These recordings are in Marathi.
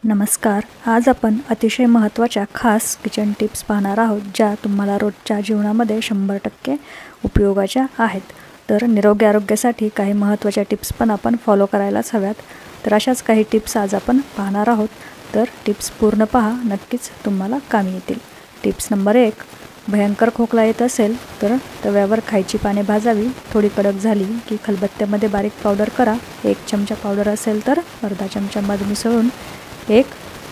नमस्कार. आज आपण अतिशय महत्त्वाच्या खास किचन टिप्स पाहणार आहोत, ज्या तुम्हाला रोजच्या जीवनामध्ये 100% उपयोगाच्या आहेत. तर निरोगी आरोग्यासाठी काही महत्त्वाच्या टिप्स पण आपण फॉलो करायलाच हव्यात. तर अशाच काही टिप्स आज आपण पाहणार आहोत. तर टिप्स पूर्ण पहा, नक्कीच तुम्हाला कामी येतील. Tips number 1. भयंकर खोकला येत असेल तर तव्यावर खायची पाने भाजावी. थोडी कडक झाली की खलबत्त्यामध्ये बारीक पावडर करा. 1 चमचा पावडर असेल तर अर्धा चमचा मध मिसळून एक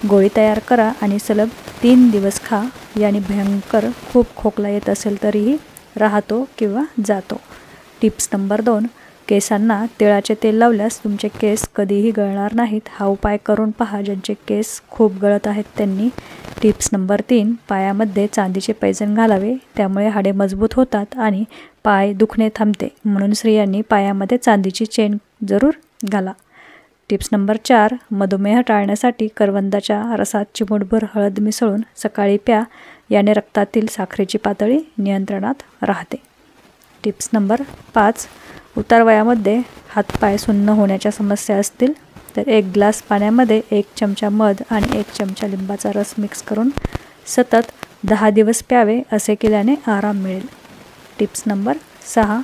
गोळी तयार करा आणि सलग 3 दिवस खा. याने भयंकर खूप खोकला येत असेल तरीही राहतो किंवा जातो. Tips number 2. केसांना तिळाचे तेल लावल्यास तुमचे केस कधीही गळणार नाहीत. हा उपाय करून पहा ज्यांचे केस खूप गळत आहेत त्यांनी. Tips number 3. पायामध्ये चांदीचे पैंजण घालावे, त्यामुळे हाडे मजबूत होतात आणि पाय दुखणे थांबते. म्हणून स्त्रियांनी पायामध्ये चांदीची चेन जरूर घाला. Tips number 4. मधुमेह टाळण्यासाठी करवंदाच्या रसात चिमूटभर हळद मिसळून सकाळी प्या. याने रक्तातील साखरेची पातळी नियंत्रणात राहते. Tips number 5. उतार वयामध्ये हातपाय सुन्न होण्याच्या समस्या असतील तर 1 ग्लास पाण्यामध्ये 1 चमचा मध आणि 1 चमचा लिंबाचा रस मिक्स करून सतत 10 दिवस प्यावे. असे केल्याने आराम मिळेल. Tips number 6.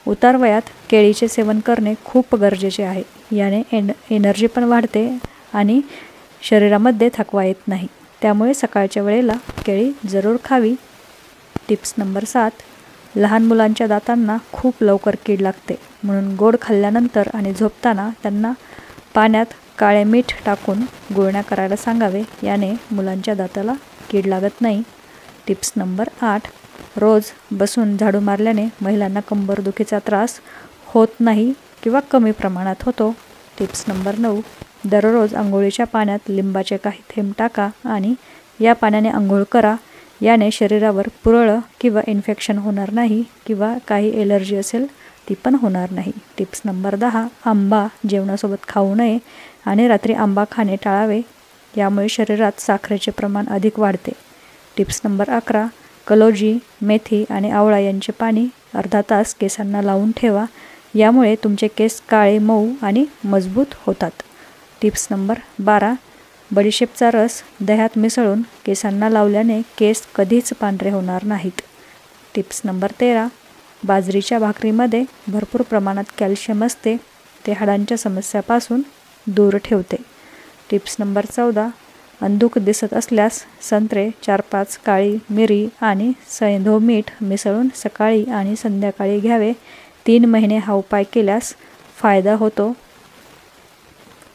उतार वयात केळीचे सेवन करणे खूप गरजेचे आहे. याने एनर्जी पण वाढते आणि शरीरामध्ये थकवा येत नाही. त्यामुळे सकाळच्या वेळेला केळी जरूर खावी. Tips number 7. लहान मुलांच्या दातांना खूप लवकर कीड लागते, म्हणून गोड खाल्ल्यानंतर आणि झोपताना त्यांना पाण्यात काळे मीठ टाकून गुळण्या करायला सांगावे. याने मुलांच्या दाताला कीड लागत नाही. Tips number 8. रोज बसून झाडू मारल्याने महिलांना कंबरदुखीचा त्रास होत नाही किंवा कमी प्रमाणात होतो. Tips number 9. दररोज अंघोळीच्या पाण्यात लिंबाचे काही थेंब टाका आणि या पाण्याने अंघोळ करा. याने शरीरावर पुरळ किंवा इन्फेक्शन होणार नाही किंवा काही एलर्जी असेल ती पण होणार नाही. Tips number 10. आंबा जेवणासोबत खाऊ नये आणि रात्री आंबा खाणे टाळावे. यामुळे शरीरात साखरेचे प्रमाण अधिक वाढते. Tips number 11. कलोजी, मेथी आणि आवळा यांचे पाणी अर्धा तास केसांना लावून ठेवा. यामुळे तुमचे केस काळे, मऊ आणि मजबूत होतात. Tips number 12. बडीशेपचा रस दह्यात मिसळून केसांना लावल्याने केस कधीच पांढरे होणार नाहीत. Tips number 13. बाजरीच्या भाकरीमध्ये भरपूर प्रमाणात कॅल्शियम असते. ते हाडांच्या समस्यापासून दूर ठेवते. Tips number 14. अंधुक दिसत असल्यास संत्रे 4-5, काळी मिरी आणि सैंधव मीठ मिसळून सकाळी आणि संध्याकाळी घ्यावे. 3 महिने हा उपाय केल्यास फायदा होतो.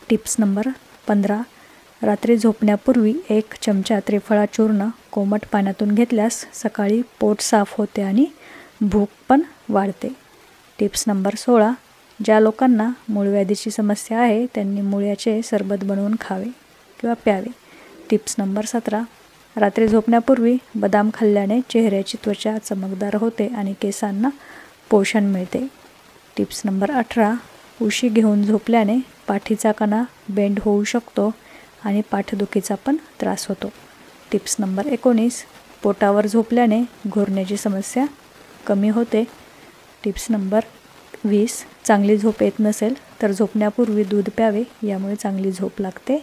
Tips number 15. रात्री झोपण्यापूर्वी 1 चमचा त्रिफळा चूर्ण कोमट पाण्यातून घेतल्यास सकाळी पोट साफ होते आणि भूक पण वाढते. Tips number 16. ज्या लोकांना मूळव्याधीची समस्या आहे त्यांनी मुळ्याचे सरबत बनवून खावे किंवा प्यावे. Tips number 17. रात्री झोपण्यापूर्वी बदाम खाल्ल्याने चेहऱ्याची त्वचा चमकदार होते आणि केसांना पोषण मिळते. Tips number 18. उशी घेऊन झोपल्याने पाठीचा कणा बेंड होऊ शकतो आणि पाठदुखीचा पण त्रास होतो. Tips number 19. पोटावर झोपल्याने घुरण्याची समस्या कमी होते. Tips number 20. चांगली झोप येत नसेल तर झोपण्यापूर्वी दूध प्यावे. यामुळे चांगली झोप लागते.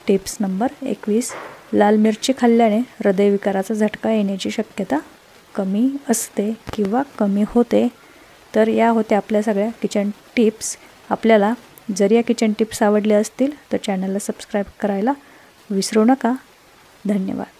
Tips number 21. लाल मिरची खाल्ल्याने हृदयविकाराचा झटका येण्याची शक्यता कमी असते किंवा कमी होते. तर या होत्या आपल्या सगळ्या किचन टिप्स. आपल्याला जर या किचन टिप्स आवडल्या असतील तर चॅनलला सबस्क्राईब करायला विसरू नका. धन्यवाद.